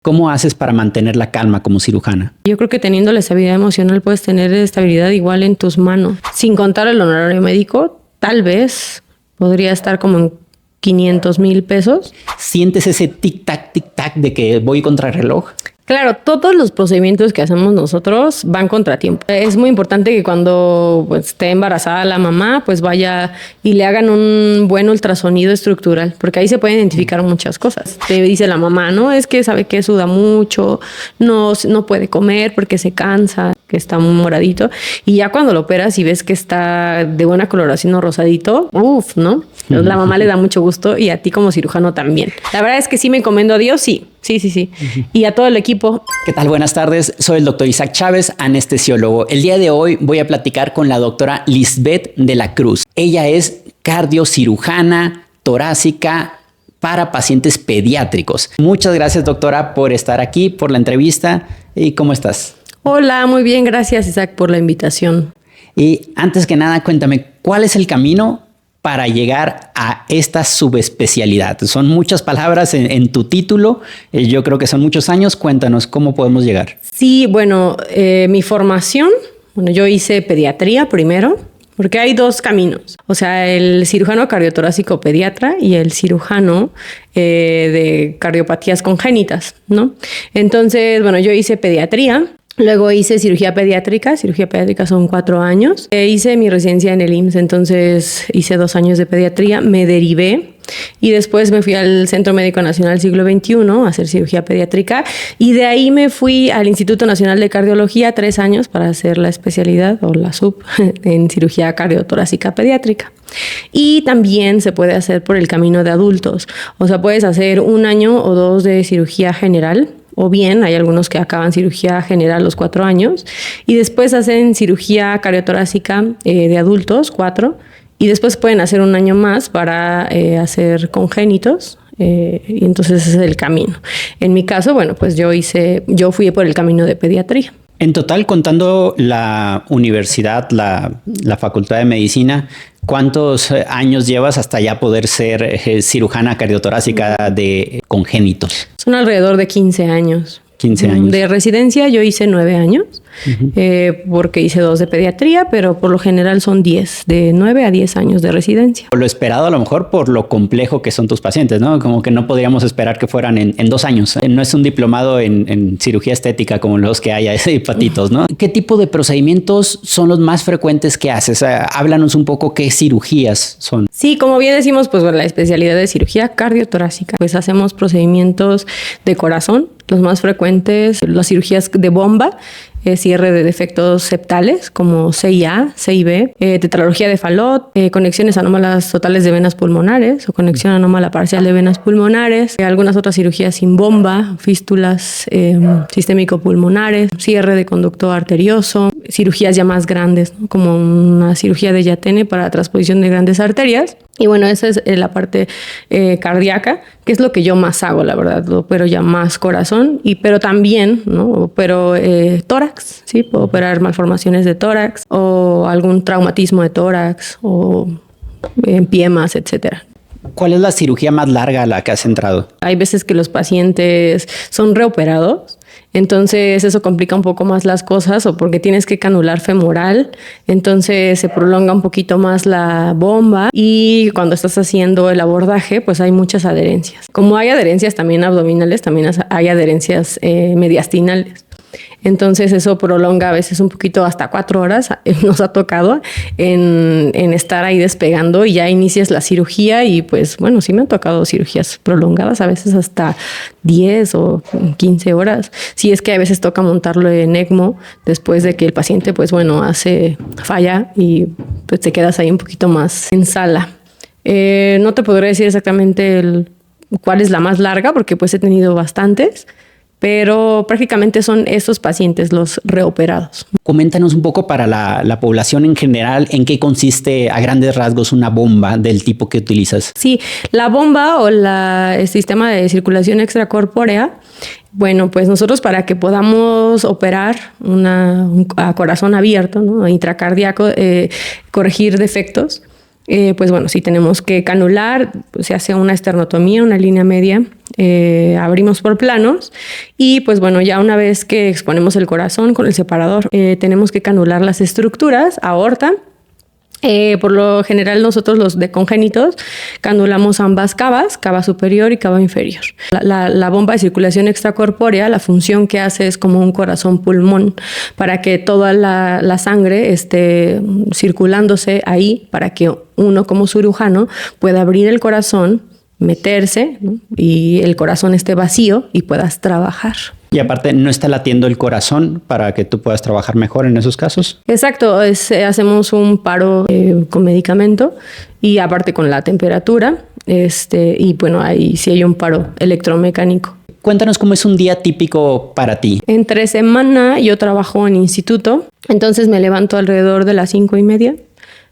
¿Cómo haces para mantener la calma como cirujana? Yo creo que teniendo la estabilidad emocional puedes tener estabilidad igual en tus manos. Sin contar el honorario médico, tal vez podría estar como en 500,000 pesos. ¿Sientes ese tic-tac de que voy contra el reloj? Claro, todos los procedimientos que hacemos nosotros van contra tiempo. Es muy importante que cuando esté embarazada la mamá, pues vaya y le hagan un buen ultrasonido estructural, porque ahí se pueden identificar muchas cosas. Te dice la mamá, no, es que sabe que suda mucho, no puede comer porque se cansa, que está muy moradito. Y ya cuando lo operas y ves que está de buena coloración o rosadito, ¿no? La mamá le da mucho gusto y a ti como cirujano también. La verdad es que sí me encomiendo a Dios, sí. Y a todo el equipo. ¿Qué tal? Buenas tardes. Soy el doctor Isaac Chávez, anestesiólogo. El día de hoy voy a platicar con la doctora Lisbeth de la Cruz. Ella es cardiocirujana torácica para pacientes pediátricos. Muchas gracias, doctora, por estar aquí, por la entrevista. ¿Y cómo estás? Hola, muy bien. Gracias, Isaac, por la invitación. Y antes que nada, cuéntame, ¿cuál es el camino para llegar a esta subespecialidad? Son muchas palabras en tu título. Yo creo que son muchos años. Cuéntanos, ¿cómo podemos llegar? Sí, bueno, mi formación, yo hice pediatría primero, porque hay dos caminos. O sea, el cirujano cardiotorácico pediatra y el cirujano de cardiopatías congénitas, ¿no? Entonces, bueno, yo hice pediatría. Luego hice cirugía pediátrica son 4 años. Hice mi residencia en el IMSS, entonces hice 2 años de pediatría, me derivé y después me fui al Centro Médico Nacional Siglo XXI a hacer cirugía pediátrica y de ahí me fui al Instituto Nacional de Cardiología 3 años para hacer la especialidad o la sub en cirugía cardiotorácica pediátrica. Y también se puede hacer por el camino de adultos, o sea, puedes hacer 1 año o 2 de cirugía general. O bien hay algunos que acaban cirugía general los 4 años y después hacen cirugía cardiotorácica de adultos, 4, y después pueden hacer 1 año más para hacer congénitos. Y entonces ese es el camino. En mi caso, bueno, pues yo fui por el camino de pediatría. En total, contando la universidad, la Facultad de Medicina, ¿cuántos años llevas hasta ya poder ser cirujana cardiotorácica de congénitos? Son alrededor de 15 años. 15 años. De residencia yo hice 9 años, porque hice 2 de pediatría, pero por lo general son 10, de 9 a 10 años de residencia. Lo esperado a lo mejor por lo complejo que son tus pacientes, ¿no? Como que no podríamos esperar que fueran en 2 años. No es un diplomado en cirugía estética como los que hay de patitos, ¿no? ¿Qué tipo de procedimientos son los más frecuentes que haces? Háblanos un poco qué cirugías son. Sí, como bien decimos, pues la especialidad de cirugía cardiotorácica, pues hacemos procedimientos de corazón. Los más frecuentes, las cirugías de bomba, cierre de defectos septales como CIA, CIB, tetralogía de Fallot, conexiones anómalas totales de venas pulmonares o conexión anómala parcial de venas pulmonares, algunas otras cirugías sin bomba, fístulas sistémico-pulmonares, cierre de conducto arterioso, cirugías ya más grandes, ¿no? Como una cirugía de Yatene para transposición de grandes arterias. Y bueno, esa es la parte cardíaca, que es lo que yo más hago, la verdad. Lo opero ya más corazón, pero también, ¿no? Opero tórax, ¿sí? Puedo operar malformaciones de tórax o algún traumatismo de tórax o empiemas, etcétera. ¿Cuál es la cirugía más larga a la que has entrado? Hay veces que los pacientes son reoperados, entonces eso complica un poco más las cosas o porque tienes que canular femoral, entonces se prolonga un poquito más la bomba y cuando estás haciendo el abordaje pues hay muchas adherencias. Como hay adherencias también abdominales, también hay adherencias mediastinales. Entonces eso prolonga a veces un poquito hasta 4 horas, nos ha tocado en estar ahí despegando y ya inicias la cirugía y pues bueno, sí me han tocado cirugías prolongadas, a veces hasta 10 o 15 horas. Sí es que a veces toca montarlo en ECMO después de que el paciente pues bueno falla y pues te quedas ahí un poquito más en sala. No te podré decir exactamente cuál es la más larga porque pues he tenido bastantes. Pero prácticamente son estos pacientes los reoperados. Coméntanos un poco para la población en general, ¿en qué consiste a grandes rasgos una bomba del tipo que utilizas? Sí, la bomba o el sistema de circulación extracorpórea, bueno, pues nosotros para que podamos operar a corazón abierto, ¿no? Intracardíaco, corregir defectos, pues bueno, si tenemos que canular, pues se hace una esternotomía, una línea media, abrimos por planos y pues bueno, ya una vez que exponemos el corazón con el separador, tenemos que canular las estructuras, aorta. Por lo general nosotros los de congénitos canulamos ambas cavas, cava superior y cava inferior. La bomba de circulación extracorpórea, la función que hace es como un corazón pulmón para que toda la sangre esté circulándose ahí para que uno como cirujano pueda abrir el corazón, meterse, ¿no? Y el corazón esté vacío y puedas trabajar. Y aparte, ¿no está latiendo el corazón para que tú puedas trabajar mejor en esos casos? Exacto, hacemos un paro con medicamento y aparte con la temperatura, y bueno, ahí sí hay un paro electromecánico. Cuéntanos cómo es un día típico para ti. Entre semana yo trabajo en instituto, entonces me levanto alrededor de las 5:30,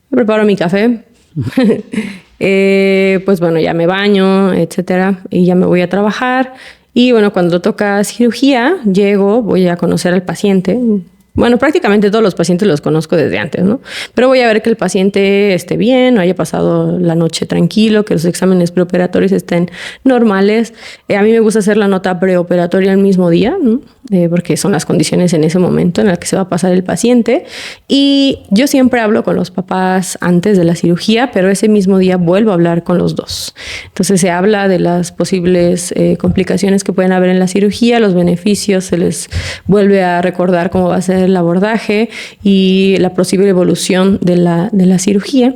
me preparo mi café, pues bueno, ya me baño, etcétera, y ya me voy a trabajar. Y bueno, cuando toca cirugía, llego, voy a conocer al paciente. Bueno, prácticamente todos los pacientes los conozco desde antes, ¿no? Pero voy a ver que el paciente esté bien, no haya pasado la noche tranquilo, que los exámenes preoperatorios estén normales. A mí me gusta hacer la nota preoperatoria el mismo día, ¿no? Porque son las condiciones en ese momento en las que se va a pasar el paciente. Y yo siempre hablo con los papás antes de la cirugía, pero ese mismo día vuelvo a hablar con los dos. Entonces se habla de las posibles complicaciones que pueden haber en la cirugía, los beneficios, se les vuelve a recordar cómo va a ser el abordaje y la posible evolución de la cirugía.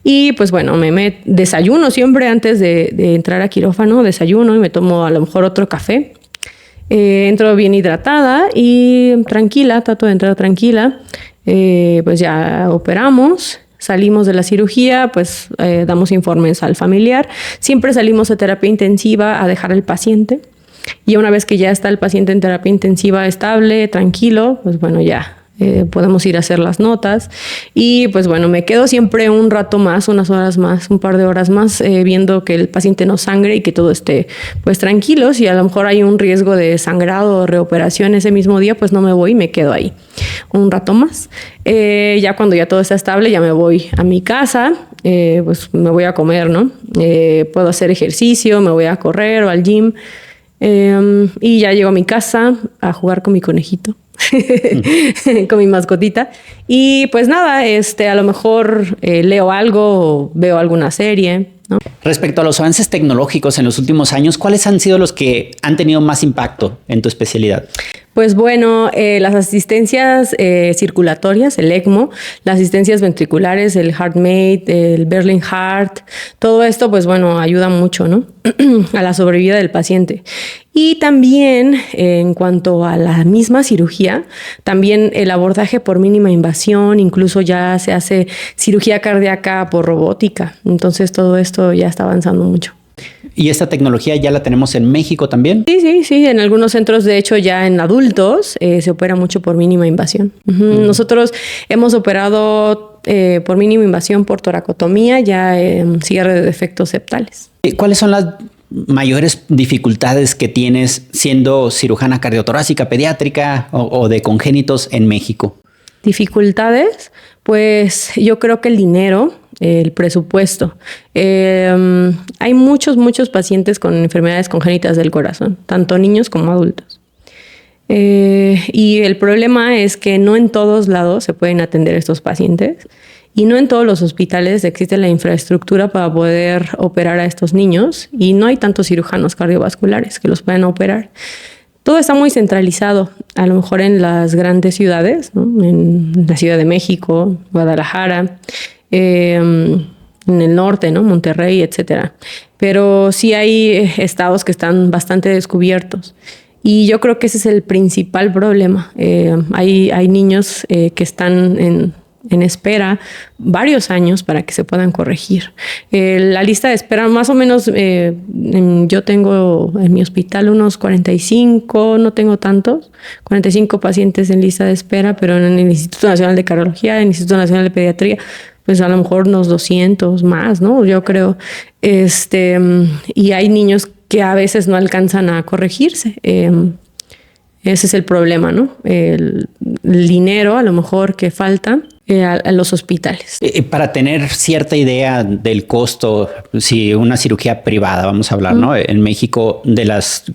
Y pues bueno, me desayuno siempre antes de entrar a quirófano, desayuno y me tomo a lo mejor otro café. Entro bien hidratada y tranquila, trato de entrar tranquila. Pues ya operamos. Salimos de la cirugía, pues damos informes al familiar. Siempre salimos a terapia intensiva a dejar al paciente. Y una vez que ya está el paciente en terapia intensiva estable, tranquilo, pues bueno, ya podemos ir a hacer las notas. Y pues bueno, me quedo siempre un rato más, unas horas más, un par de horas más, viendo que el paciente no sangre y que todo esté pues tranquilo. Si a lo mejor hay un riesgo de sangrado o reoperación ese mismo día, pues no me voy, me quedo ahí un rato más. Ya cuando ya todo está estable, ya me voy a mi casa, pues me voy a comer, ¿no? Puedo hacer ejercicio, me voy a correr o al gym. Y ya llego a mi casa a jugar con mi conejito, con mi mascotita. Y pues nada, a lo mejor leo algo o veo alguna serie, ¿no? Respecto a los avances tecnológicos en los últimos años, ¿cuáles han sido los que han tenido más impacto en tu especialidad? Pues bueno, las asistencias circulatorias, el ECMO, las asistencias ventriculares, el HeartMate, el Berlin Heart, todo esto, pues bueno, ayuda mucho, ¿no? A la sobrevida del paciente. Y también, en cuanto a la misma cirugía, también el abordaje por mínima invasión, incluso ya se hace cirugía cardíaca por robótica. Entonces, todo esto ya está avanzando mucho. ¿Y esta tecnología ya la tenemos en México también? Sí. En algunos centros, de hecho, ya en adultos se opera mucho por mínima invasión. Nosotros hemos operado por mínima invasión por toracotomía, ya en cierre de defectos septales. ¿Cuáles son las mayores dificultades que tienes siendo cirujana cardiotorácica pediátrica o de congénitos en México? Dificultades, pues yo creo que el dinero, el presupuesto. Hay muchos pacientes con enfermedades congénitas del corazón, tanto niños como adultos. Y el problema es que no en todos lados se pueden atender estos pacientes y no en todos los hospitales existe la infraestructura para poder operar a estos niños y no hay tantos cirujanos cardiovasculares que los puedan operar. Todo está muy centralizado, a lo mejor en las grandes ciudades, ¿no? En la Ciudad de México, Guadalajara, en el norte, ¿no? Monterrey, etcétera. Pero sí hay estados que están bastante descubiertos. Y yo creo que ese es el principal problema. Hay niños que están en espera varios años para que se puedan corregir. La lista de espera, más o menos, yo tengo en mi hospital unos 45, no tengo tantos, 45 pacientes en lista de espera, pero en el Instituto Nacional de Cardiología, en el Instituto Nacional de Pediatría, pues a lo mejor unos 200 más, ¿no? Yo creo. Y hay niños que a veces no alcanzan a corregirse. Ese es el problema, ¿no? El dinero a lo mejor que falta a los hospitales. Para tener cierta idea del costo, si una cirugía privada, vamos a hablar, ¿no? En México,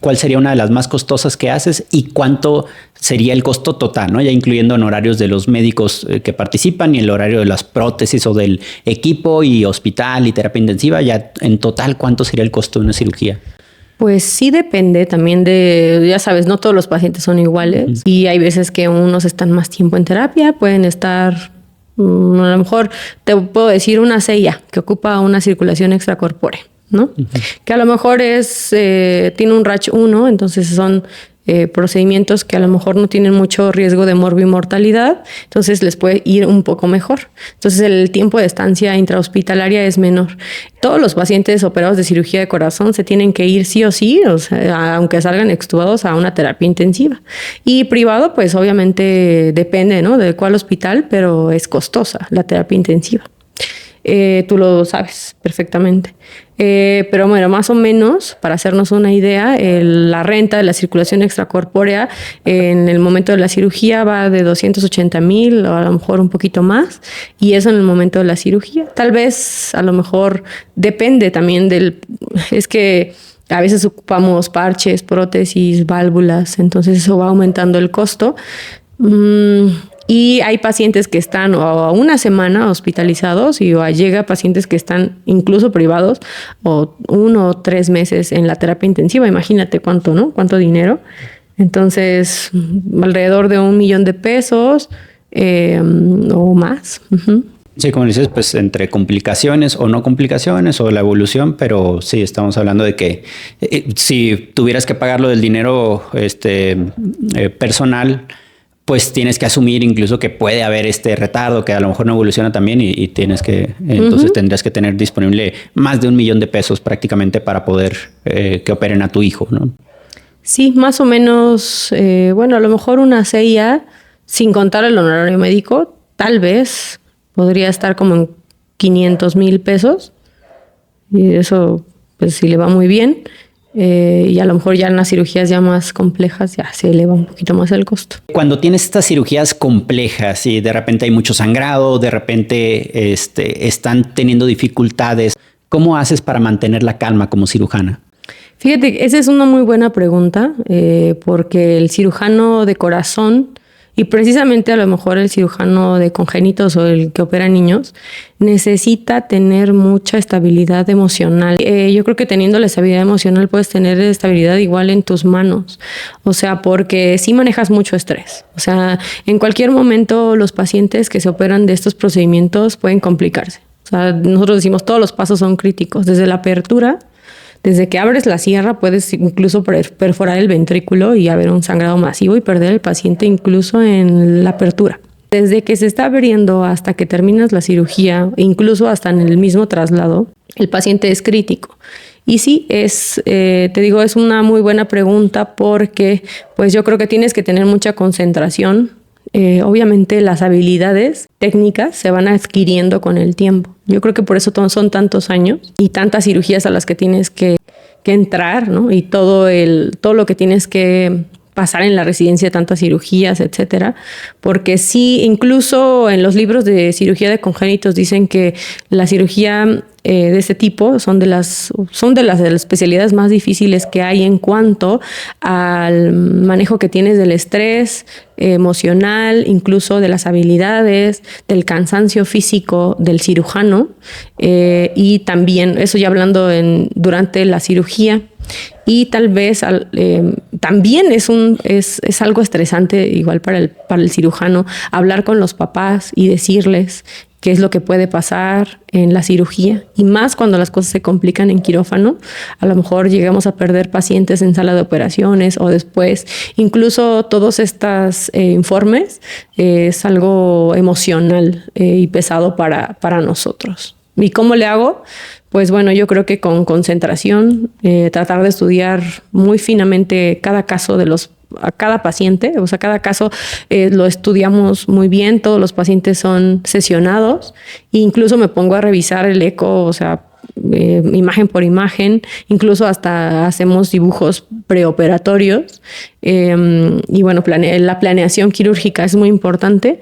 ¿cuál sería una de las más costosas que haces y cuánto sería el costo total, ¿no? Ya incluyendo honorarios de los médicos que participan y el horario de las prótesis o del equipo y hospital y terapia intensiva, ya en total, ¿cuánto sería el costo de una cirugía? Pues sí depende también ya sabes, no todos los pacientes son iguales y hay veces que unos están más tiempo en terapia, pueden estar, a lo mejor te puedo decir una sella que ocupa una circulación extracorpórea, ¿no? Que a lo mejor tiene un RACH 1, entonces son procedimientos que a lo mejor no tienen mucho riesgo de morbimortalidad, entonces les puede ir un poco mejor. Entonces el tiempo de estancia intrahospitalaria es menor. Todos los pacientes operados de cirugía de corazón se tienen que ir sí o sí, o sea, aunque salgan extubados, a una terapia intensiva. Y privado, pues obviamente depende, ¿no?, de cuál hospital, pero es costosa la terapia intensiva. Tú lo sabes perfectamente. Pero bueno, más o menos, para hacernos una idea, la renta de la circulación extracorpórea en el momento de la cirugía va de 280,000 o a lo mejor un poquito más, y eso en el momento de la cirugía. Tal vez, a lo mejor, depende también es que a veces ocupamos parches, prótesis, válvulas, entonces eso va aumentando el costo. Y hay pacientes que están a una semana hospitalizados y llega pacientes que están incluso privados o 1 o 3 meses en la terapia intensiva. Imagínate cuánto, ¿no? Cuánto dinero. Entonces, alrededor de 1 millón de pesos o más. Sí, como dices, pues entre complicaciones o no complicaciones o la evolución, pero sí, estamos hablando de que si tuvieras que pagarlo del dinero personal, pues tienes que asumir incluso que puede haber este retardo que a lo mejor no evoluciona también y entonces tendrías que tener disponible más de 1 millón de pesos prácticamente para poder que operen a tu hijo, ¿no? Sí, más o menos, bueno, a lo mejor una CIA, sin contar el honorario médico, tal vez podría estar como en 500,000 pesos. Y eso, pues si le va muy bien. Y a lo mejor ya en las cirugías ya más complejas ya se eleva un poquito más el costo. Cuando tienes estas cirugías complejas y de repente hay mucho sangrado, de repente están teniendo dificultades, ¿cómo haces para mantener la calma como cirujana? Fíjate, esa es una muy buena pregunta, porque el cirujano de corazón y precisamente a lo mejor el cirujano de congénitos o el que opera niños necesita tener mucha estabilidad emocional. Yo creo que teniendo la estabilidad emocional puedes tener estabilidad igual en tus manos. O sea, porque sí manejas mucho estrés. O sea, en cualquier momento los pacientes que se operan de estos procedimientos pueden complicarse. O sea, nosotros decimos todos los pasos son críticos. Desde la apertura, desde que abres la sierra, puedes incluso perforar el ventrículo y haber un sangrado masivo y perder al paciente incluso en la apertura. Desde que se está abriendo hasta que terminas la cirugía, incluso hasta en el mismo traslado, el paciente es crítico. Y sí, te digo, es una muy buena pregunta porque pues yo creo que tienes que tener mucha concentración. Obviamente las habilidades técnicas se van adquiriendo con el tiempo. Yo creo que por eso son tantos años y tantas cirugías a las que tienes que entrar, ¿no? Y todo lo que tienes que pasar en la residencia, tantas cirugías, etcétera. Porque sí, incluso en los libros de cirugía de congénitos dicen que la cirugía de este tipo son de las especialidades más difíciles que hay en cuanto al manejo que tienes del estrés emocional, incluso de las habilidades, del cansancio físico del cirujano, y también, eso ya hablando durante la cirugía. Y tal vez también es algo estresante igual para el cirujano hablar con los papás y decirles qué es lo que puede pasar en la cirugía, y más cuando las cosas se complican en quirófano. A lo mejor llegamos a perder pacientes en sala de operaciones o después. Incluso todos estos informes es algo emocional y pesado para nosotros. ¿Y cómo le hago? Pues bueno, yo creo que con concentración, tratar de estudiar muy finamente cada caso a cada paciente. O sea, cada caso lo estudiamos muy bien, todos los pacientes son sesionados, e incluso me pongo a revisar el eco, o sea, imagen por imagen, incluso hasta hacemos dibujos preoperatorios. Y bueno, la planeación quirúrgica es muy importante.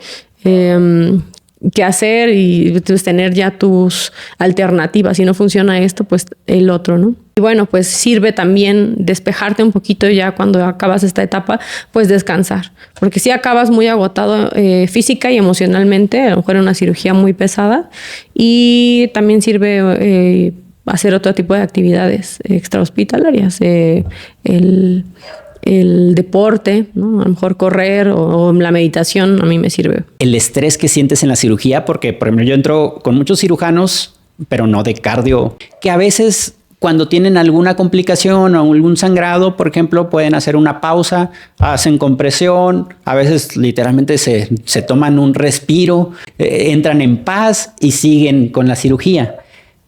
qué hacer y pues, tener ya tus alternativas. Si no funciona esto, pues el otro, ¿no? Y bueno, pues sirve también despejarte un poquito ya cuando acabas esta etapa, pues descansar. Porque si acabas muy agotado física y emocionalmente, a lo mejor en una cirugía muy pesada. Y también sirve hacer otro tipo de actividades extrahospitalarias. El deporte, ¿no? A lo mejor correr o la meditación a mí me sirve. El estrés que sientes en la cirugía, porque por ejemplo yo entro con muchos cirujanos, pero no de cardio, que a veces cuando tienen alguna complicación o algún sangrado, por ejemplo, pueden hacer una pausa, hacen compresión, a veces literalmente se toman un respiro, entran en paz y siguen con la cirugía.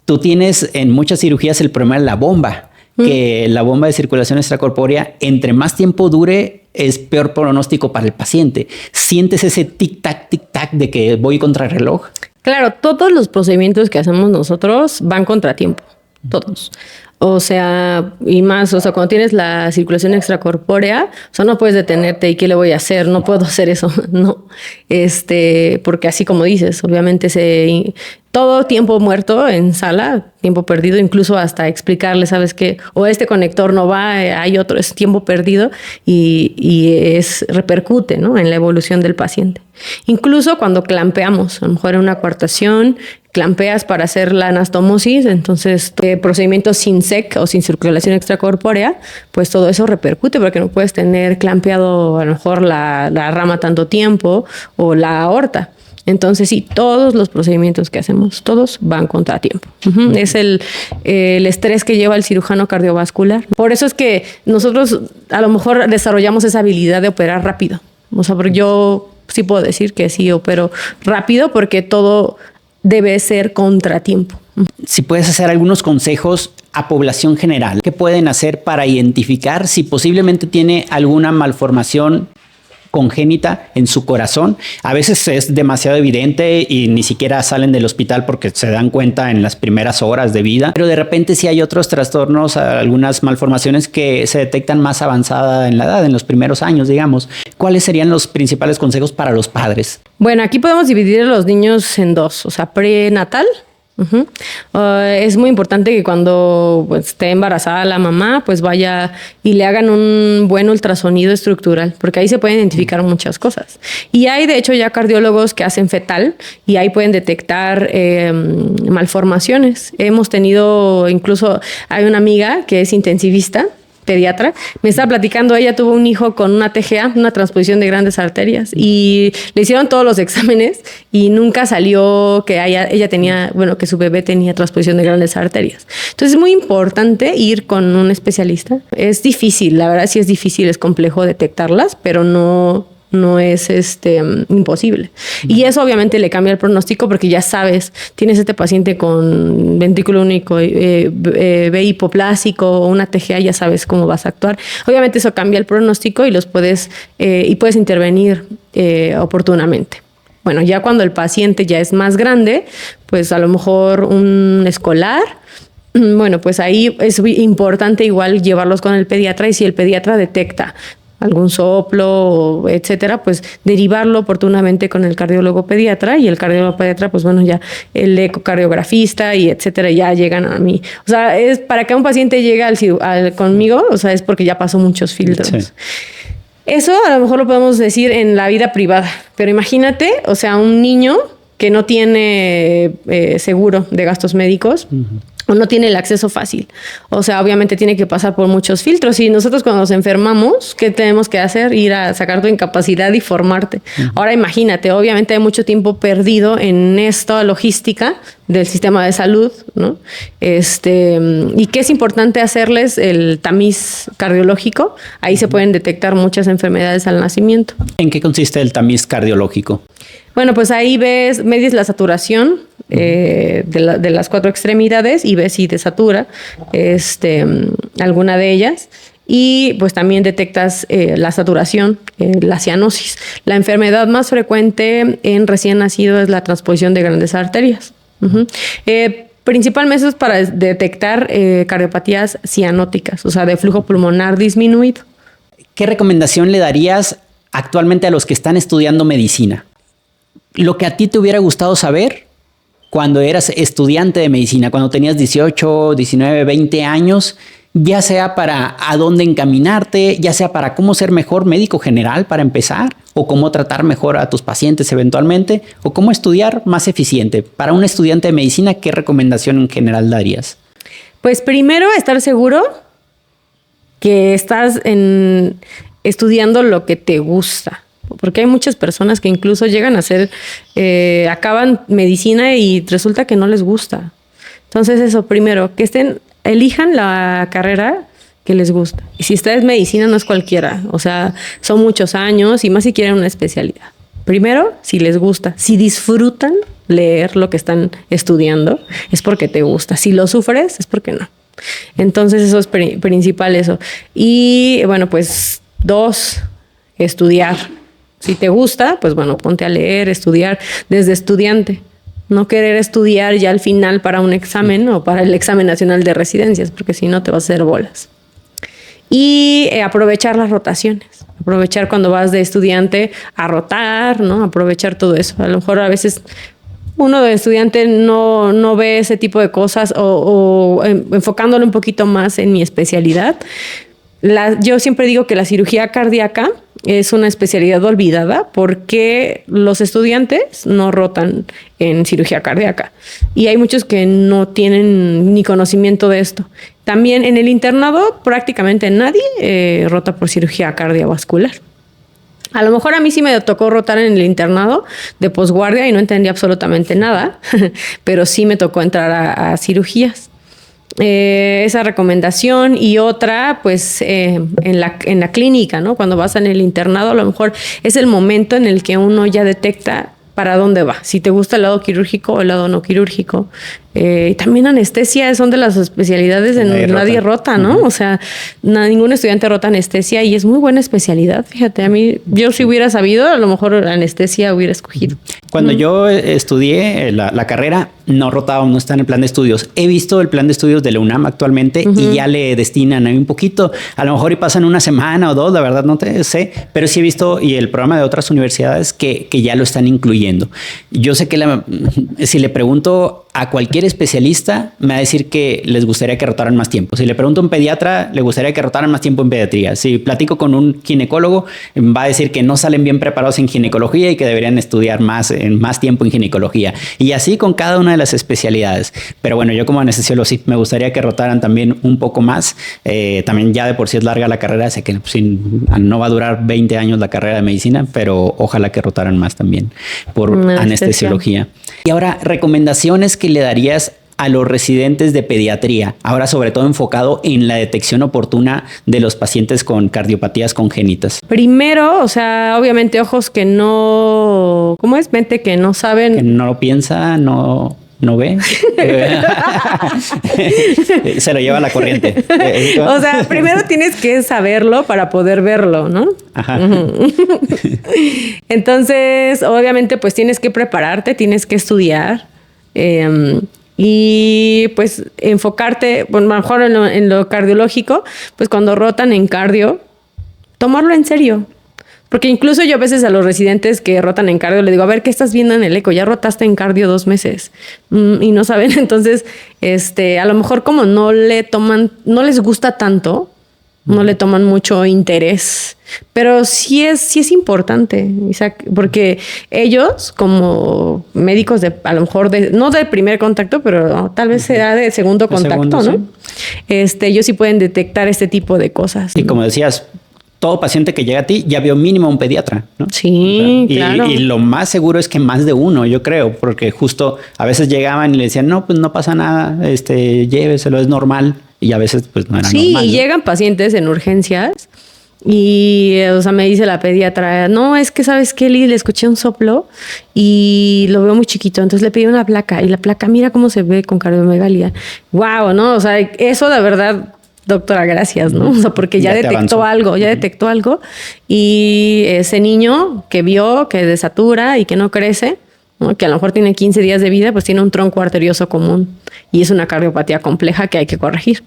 Tú tienes en muchas cirugías el problema de la bomba, que la bomba de circulación extracorpórea, entre más tiempo dure, es peor pronóstico para el paciente. ¿Sientes ese tic-tac de que voy contra reloj? Claro, todos los procedimientos que hacemos nosotros van contra tiempo, todos. O sea, y más, o sea, cuando tienes la circulación extracorpórea, o sea, no puedes detenerte y ¿qué le voy a hacer? No puedo hacer eso, no. Porque así como dices, obviamente todo tiempo muerto en sala, tiempo perdido, incluso hasta explicarle, ¿sabes qué? O este conector no va, hay otro, es tiempo perdido y repercute, ¿no? En la evolución del paciente. Incluso cuando clampeamos, a lo mejor en una coartación, clampeas para hacer la anastomosis, entonces procedimientos sin SEC o sin circulación extracorpórea, pues todo eso repercute porque no puedes tener clampeado a lo mejor la rama tanto tiempo o la aorta. Entonces sí, todos los procedimientos que hacemos, todos van contra tiempo. Es el estrés que lleva el cirujano cardiovascular. Por eso es que nosotros a lo mejor desarrollamos esa habilidad de operar rápido. O sea, porque yo sí puedo decir que sí opero rápido porque todo debe ser contratiempo. Si puedes hacer algunos consejos a población general, ¿qué pueden hacer para identificar si posiblemente tiene alguna malformación congénita en su corazón? A veces es demasiado evidente y ni siquiera salen del hospital porque se dan cuenta en las primeras horas de vida, pero de repente sí hay otros trastornos, algunas malformaciones que se detectan más avanzada en la edad, en los primeros años, digamos. ¿Cuáles serían los principales consejos para los padres? Bueno, aquí podemos dividir a los niños en dos, o sea, prenatal. Es muy importante que cuando esté embarazada la mamá, pues vaya y le hagan un buen ultrasonido estructural, porque ahí se pueden identificar muchas cosas. Y hay, de hecho, ya cardiólogos que hacen fetal y ahí pueden detectar malformaciones. Hemos tenido, incluso hay una amiga que es intensivista, pediatra, me estaba platicando, ella tuvo un hijo con una TGA, una transposición de grandes arterias, y le hicieron todos los exámenes y nunca salió que ella tenía, bueno, que su bebé tenía transposición de grandes arterias. Entonces es muy importante ir con un especialista. Es difícil, la verdad sí es difícil, es complejo detectarlas, pero no es imposible. Y eso obviamente le cambia el pronóstico porque ya sabes, tienes este paciente con ventrículo único, V hipoplásico o una TGA, ya sabes cómo vas a actuar. Obviamente eso cambia el pronóstico y puedes intervenir oportunamente. Bueno, ya cuando el paciente ya es más grande, pues a lo mejor un escolar, bueno, pues ahí es importante igual llevarlos con el pediatra y si el pediatra detecta algún soplo, etcétera, pues derivarlo oportunamente con el cardiólogo pediatra y el cardiólogo pediatra, pues bueno, ya el ecocardiografista y etcétera, ya llegan a mí. O sea, es para que un paciente llegue conmigo, o sea, es porque ya pasó muchos filtros. Sí. Eso a lo mejor lo podemos decir en la vida privada, pero imagínate, o sea, un niño que no tiene seguro de gastos médicos, o no tiene el acceso fácil. O sea, obviamente tiene que pasar por muchos filtros. Y nosotros cuando nos enfermamos, ¿qué tenemos que hacer? Ir a sacar tu incapacidad y formarte. Ahora imagínate, obviamente hay mucho tiempo perdido en esta logística del sistema de salud, ¿no? Y que es importante hacerles el tamiz cardiológico. Ahí se pueden detectar muchas enfermedades al nacimiento. ¿En qué consiste el tamiz cardiológico? Bueno, pues ahí medes la saturación de las 4 extremidades y ves si desatura alguna de ellas. Y pues también detectas la saturación, la cianosis. La enfermedad más frecuente en recién nacido es la transposición de grandes arterias. Principalmente es para detectar cardiopatías cianóticas, o sea, de flujo pulmonar disminuido. ¿Qué recomendación le darías actualmente a los que están estudiando medicina? lo que a ti te hubiera gustado saber cuando eras estudiante de medicina, cuando tenías 18, 19, 20 años, ya sea para a dónde encaminarte, ya sea para cómo ser mejor médico general para empezar, o cómo tratar mejor a tus pacientes eventualmente, o cómo estudiar más eficiente. Para un estudiante de medicina, ¿qué recomendación en general darías? Pues primero, estar seguro que estás estudiando lo que te gusta. Porque hay muchas personas que incluso llegan a hacer, acaban medicina y resulta que no les gusta. Entonces eso, primero, elijan la carrera que les gusta. Y si esta es medicina, no es cualquiera. O sea, son muchos años y más si quieren una especialidad. Primero, si les gusta, si disfrutan leer lo que están estudiando, es porque te gusta. Si lo sufres, es porque no. Entonces eso es principal eso. Y bueno, pues 2, estudiar. Si te gusta, pues bueno, ponte a leer, estudiar desde estudiante. No querer estudiar ya al final para un examen o para el examen nacional de residencias, porque si no te vas a hacer bolas. Y aprovechar las rotaciones. Aprovechar cuando vas de estudiante a rotar, ¿no? Aprovechar todo eso. A lo mejor a veces uno de estudiante no ve ese tipo de cosas o enfocándolo un poquito más en mi especialidad. Yo siempre digo que la cirugía cardíaca es una especialidad olvidada porque los estudiantes no rotan en cirugía cardíaca y hay muchos que no tienen ni conocimiento de esto. También en el internado prácticamente nadie rota por cirugía cardiovascular. A lo mejor a mí sí me tocó rotar en el internado de posguardia y no entendí absolutamente nada, pero sí me tocó entrar a cirugías. Esa recomendación y otra, pues en la clínica, ¿no? Cuando vas en el internado, a lo mejor es el momento en el que uno ya detecta para dónde va, si te gusta el lado quirúrgico o el lado no quirúrgico. También anestesia son de las especialidades en nadie rota, ¿no? O sea, ningún estudiante rota anestesia y es muy buena especialidad. Fíjate, a mí, yo si hubiera sabido, a lo mejor anestesia hubiera escogido. Cuando yo estudié la carrera, no rotaba, no está en el plan de estudios. He visto el plan de estudios de la UNAM actualmente y ya le destinan ahí un poquito. A lo mejor y pasan una semana o 2, la verdad no te sé, pero sí he visto y el programa de otras universidades que ya lo están incluyendo. Yo sé que si le pregunto a cualquier especialista, me va a decir que les gustaría que rotaran más tiempo. Si le pregunto a un pediatra, le gustaría que rotaran más tiempo en pediatría. Si platico con un ginecólogo, va a decir que no salen bien preparados en ginecología y que deberían estudiar más tiempo en ginecología. Y así con cada una de las especialidades. Pero bueno, yo como anestesiólogo sí, me gustaría que rotaran también un poco más. También ya de por sí es larga la carrera, sé que no va a durar 20 años la carrera de medicina, pero ojalá que rotaran más también por anestesiología. Y ahora, recomendaciones que le darías a los residentes de pediatría, ahora sobre todo enfocado en la detección oportuna de los pacientes con cardiopatías congénitas. Primero, o sea, obviamente ojos que no... ¿Cómo es? Mente que no saben... Que no lo piensa, no ve. Se lo lleva la corriente. O sea, primero tienes que saberlo para poder verlo, ¿no? Ajá. Entonces, obviamente, pues tienes que prepararte, tienes que estudiar. Y pues enfocarte, bueno, mejor en lo cardiológico, pues cuando rotan en cardio, tomarlo en serio. Porque incluso yo a veces a los residentes que rotan en cardio le digo, a ver, ¿qué estás viendo en el eco? Ya rotaste en cardio 2 meses y no saben. Entonces, a lo mejor como no les gusta tanto, no le toman mucho interés. Pero sí es importante, Isaac, porque ellos como médicos a lo mejor no de primer contacto, pero tal vez será de segundo contacto, ¿no? Sí. Ellos sí pueden detectar este tipo de cosas. Y como decías, todo paciente que llega a ti ya vio mínimo un pediatra, ¿no? Sí, o sea, claro. Y lo más seguro es que más de uno, yo creo, porque justo a veces llegaban y le decían, no, pues no pasa nada, lléveselo, es normal. Y a veces pues no era normal. Sí, y llegan pacientes en urgencias y, o sea, me dice la pediatra, no, es que ¿sabes qué, Liz? Le escuché un soplo y lo veo muy chiquito, entonces le pedí una placa y la placa, mira cómo se ve con cardiomegalia. Wow, ¿no? O sea, eso de verdad... Doctora, gracias, ¿no? O sea, porque ya detectó algo y ese niño que vio que desatura y que no crece, ¿no? Que a lo mejor tiene 15 días de vida, pues tiene un tronco arterioso común y es una cardiopatía compleja que hay que corregir.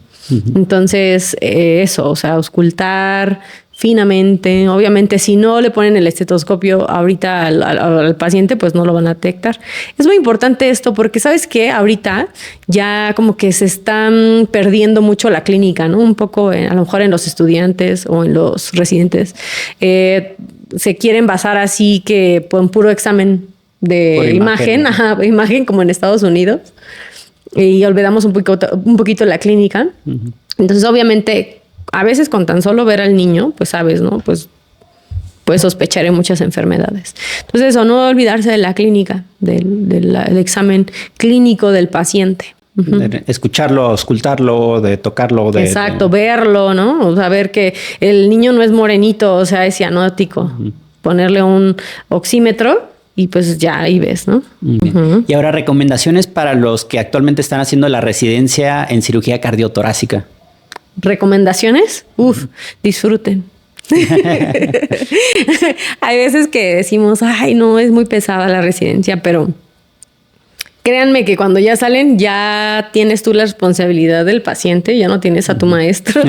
Entonces, eso, o sea, auscultar, finamente. Obviamente, si no le ponen el estetoscopio ahorita al paciente, pues no lo van a detectar. Es muy importante esto porque, ¿sabes qué? Ahorita ya como que se están perdiendo mucho la clínica, ¿no? Un poco, a lo mejor en los estudiantes o en los residentes. Se quieren basar así que por un puro examen de imagen, imagen como en Estados Unidos. Y olvidamos un poquito la clínica. Entonces, obviamente, a veces con tan solo ver al niño, pues sabes, ¿no? Pues puedes sospechar de muchas enfermedades. Entonces, eso, no olvidarse de la clínica, del examen clínico del paciente. De escucharlo, auscultarlo, de tocarlo. Exacto, verlo, ¿no? O sea, ver que el niño no es morenito, o sea, es cianótico. Ponerle un oxímetro y pues ya ahí ves, ¿no? Y ahora, recomendaciones para los que actualmente están haciendo la residencia en cirugía cardiotorácica. ¿Recomendaciones? Disfruten. Hay veces que decimos, ay, no, es muy pesada la residencia, pero créanme que cuando ya salen, ya tienes tú la responsabilidad del paciente, ya no tienes a tu maestro.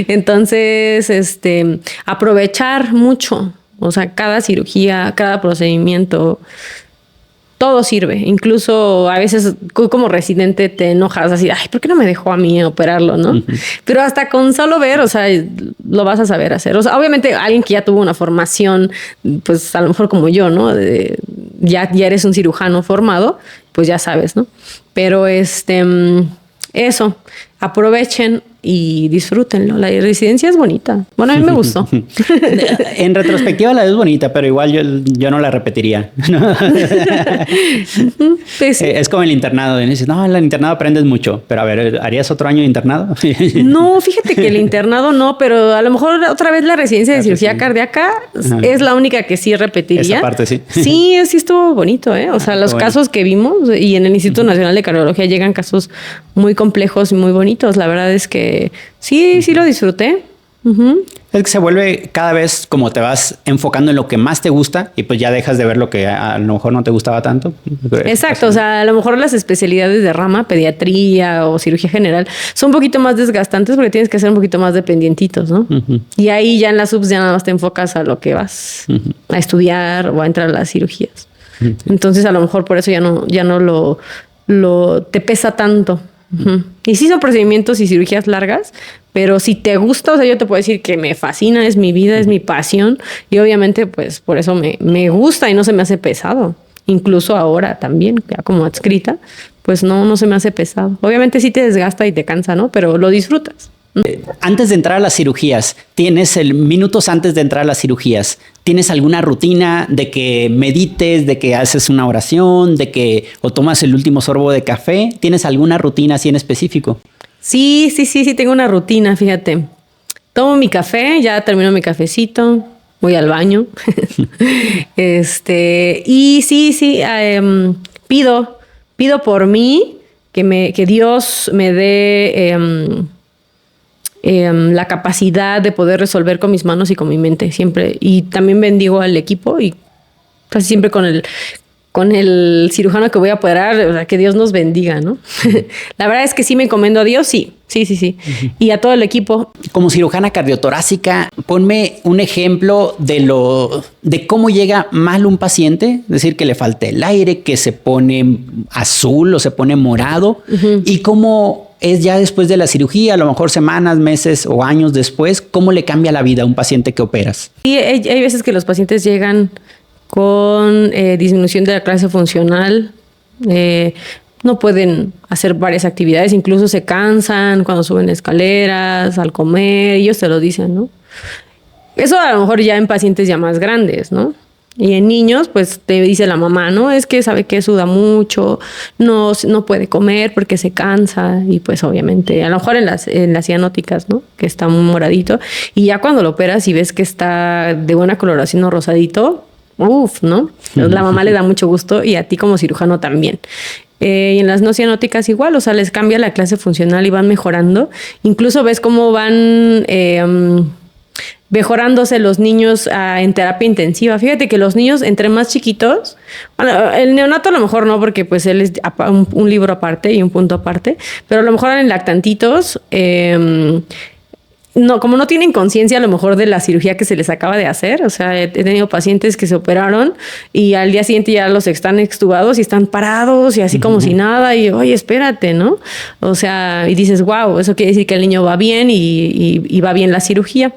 Entonces, aprovechar mucho, o sea, cada cirugía, cada procedimiento, todo sirve. Incluso a veces como residente te enojas así, ay, ¿por qué no me dejó a mí operarlo, no? Pero hasta con solo ver, o sea, lo vas a saber hacer. O sea, obviamente alguien que ya tuvo una formación, pues a lo mejor como yo, ¿no? Ya eres un cirujano formado, pues ya sabes, ¿no? Pero eso, aprovechen y disfrútenlo. La residencia es bonita. Bueno, a mí me gustó. En retrospectiva la es bonita, pero igual yo no la repetiría. Pues, es como el internado. Dices, no, en el internado aprendes mucho. Pero a ver, ¿harías otro año de internado? No, fíjate que el internado no, pero a lo mejor otra vez la residencia de cirugía cardíaca es la única que sí repetiría. Esa parte sí. Sí estuvo bonito, ¿eh? O sea, los casos que vimos y en el Instituto Nacional de Cardiología llegan casos muy complejos y muy bonitos. La verdad es que sí lo disfruté. Es que se vuelve cada vez como te vas enfocando en lo que más te gusta y pues ya dejas de ver lo que a lo mejor no te gustaba tanto. Exacto, o sea, a lo mejor las especialidades de rama, pediatría o cirugía general, son un poquito más desgastantes porque tienes que ser un poquito más dependientitos, ¿no? Y ahí ya en las subs ya nada más te enfocas a lo que vas a estudiar o a entrar a las cirugías. Entonces a lo mejor por eso ya no lo te pesa tanto. Y sí son procedimientos y cirugías largas, pero si te gusta, o sea, yo te puedo decir que me fascina, es mi vida, es mi pasión y obviamente pues por eso me gusta y no se me hace pesado. Incluso ahora también, ya como adscrita, pues no se me hace pesado. Obviamente sí te desgasta y te cansa, ¿no? Pero lo disfrutas. Antes de entrar a las cirugías, minutos antes de entrar a las cirugías, ¿tienes alguna rutina de que medites, de que haces una oración, o tomas el último sorbo de café? ¿Tienes alguna rutina así en específico? Sí, tengo una rutina, fíjate. Tomo mi café, ya termino mi cafecito, voy al baño. Y sí, pido por mí que Dios me dé la capacidad de poder resolver con mis manos y con mi mente siempre. Y también bendigo al equipo y casi siempre con el cirujano que voy a operar, o sea, que Dios nos bendiga, ¿no? La verdad es que sí me encomiendo a Dios, sí. Y a todo el equipo. Como cirujana cardiotorácica, ponme un ejemplo de cómo llega mal un paciente, es decir, que le falta el aire, que se pone azul o se pone morado, y cómo es ya después de la cirugía, a lo mejor semanas, meses o años después, cómo le cambia la vida a un paciente que operas. Sí, hay veces que los pacientes llegan con disminución de la clase funcional, no pueden hacer varias actividades, incluso se cansan cuando suben escaleras, al comer, ellos te lo dicen, ¿no? Eso a lo mejor ya en pacientes ya más grandes, ¿no? Y en niños, pues te dice la mamá, ¿no? Es que sabe que suda mucho, no puede comer porque se cansa y pues obviamente, a lo mejor en las cianóticas, ¿no? Que está muy moradito y ya cuando lo operas y ves que está de buena coloración o rosadito, ¿no? La mamá le da mucho gusto y a ti como cirujano también. Y en las no cianóticas igual, o sea, les cambia la clase funcional y van mejorando. Incluso ves cómo van mejorándose los niños en terapia intensiva. Fíjate que los niños entre más chiquitos, bueno, el neonato a lo mejor no, porque pues él es un libro aparte y un punto aparte, pero a lo mejor en lactantitos no, como no tienen conciencia a lo mejor de la cirugía que se les acaba de hacer. O sea, he tenido pacientes que se operaron y al día siguiente ya los están extubados y están parados y así como si nada. Y oye, espérate, ¿no? O sea, y dices, wow, eso quiere decir que el niño va bien y va bien la cirugía.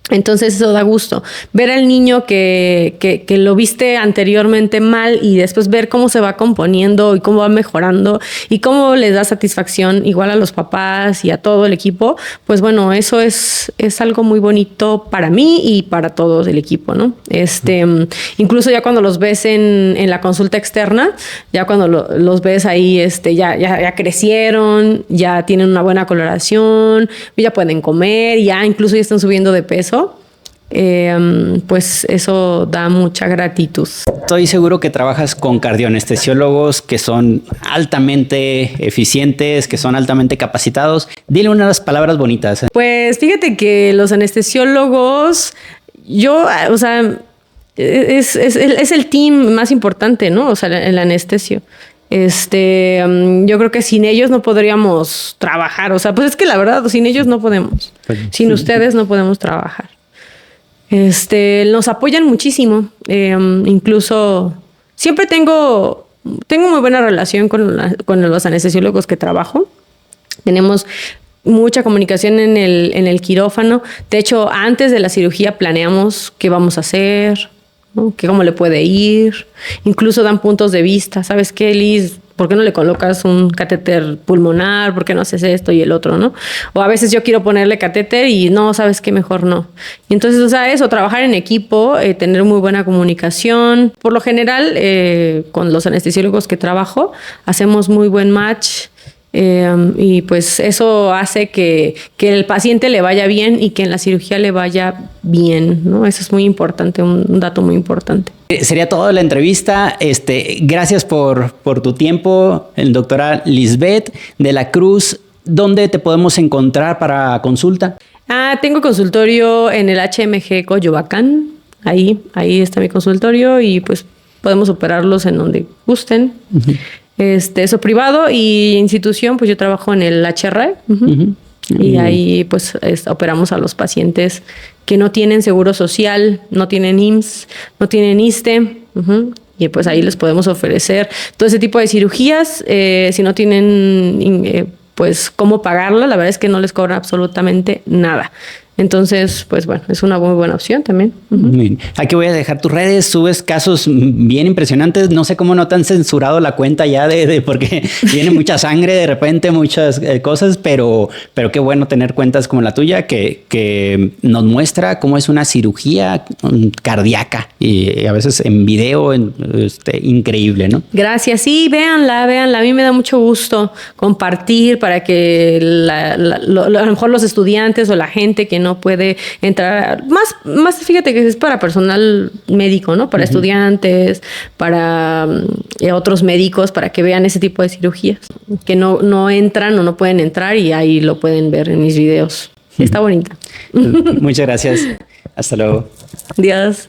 Entonces eso da gusto. Ver al niño que lo viste anteriormente mal y después ver cómo se va componiendo y cómo va mejorando y cómo les da satisfacción igual a los papás y a todo el equipo, pues bueno, eso es algo muy bonito para mí y para todo el equipo, ¿no? Incluso ya cuando los ves en la consulta externa, ya cuando los ves ahí, ya crecieron, ya tienen una buena coloración, ya pueden comer, ya incluso ya están subiendo de peso. Pues eso da mucha gratitud. Estoy seguro que trabajas con cardioanestesiólogos que son altamente eficientes, que son altamente capacitados. Dile unas palabras bonitas. Pues fíjate que los anestesiólogos, o sea, es el team más importante, ¿no? O sea, el anestesio. Yo creo que sin ellos no podríamos trabajar. O sea, pues es que la verdad, sin ellos no podemos. Sin ustedes no podemos trabajar. Nos apoyan muchísimo. Incluso siempre tengo muy buena relación con los anestesiólogos que trabajo. Tenemos mucha comunicación en el quirófano. De hecho, antes de la cirugía planeamos qué vamos a hacer, ¿no? Cómo le puede ir. Incluso dan puntos de vista. ¿Sabes qué, Liz? ¿Por qué no le colocas un catéter pulmonar? ¿Por qué no haces esto y el otro, no? O a veces yo quiero ponerle catéter y no, ¿sabes qué? Mejor no. Y entonces, o sea, eso, trabajar en equipo, tener muy buena comunicación. Por lo general, con los anestesiólogos que trabajo, hacemos muy buen match. Y pues eso hace que el paciente le vaya bien y que en la cirugía le vaya bien, ¿no? Eso es muy importante, un dato muy importante. Sería toda la entrevista. Gracias por tu tiempo, doctora Lisbeth de la Cruz. ¿Dónde te podemos encontrar para consulta? Tengo consultorio en el HMG Coyoacán. Ahí está mi consultorio y pues podemos operarlos en donde gusten. Uh-huh. Eso privado y institución, pues yo trabajo en el HR. Uh-huh. Y ahí pues operamos a los pacientes que no tienen seguro social, no tienen IMSS, no tienen ISSSTE. Uh-huh. Y pues ahí les podemos ofrecer todo ese tipo de cirugías. Si no tienen pues cómo pagarla, la verdad es que no les cobran absolutamente nada. Entonces, pues bueno, es una muy buena opción también. Uh-huh. Aquí voy a dejar tus redes, subes casos bien impresionantes. No sé cómo no te han censurado la cuenta ya porque viene mucha sangre de repente, muchas cosas, pero qué bueno tener cuentas como la tuya que nos muestra cómo es una cirugía cardíaca y a veces en video, increíble, ¿no? Gracias, sí, véanla. A mí me da mucho gusto compartir para que a lo mejor los estudiantes o la gente que no puede entrar, más fíjate que es para personal médico, ¿no? Para uh-huh. estudiantes, para otros médicos, para que vean ese tipo de cirugías, que no entran o no pueden entrar y ahí lo pueden ver en mis videos. Está bonita. Muchas gracias. Hasta luego. Adiós.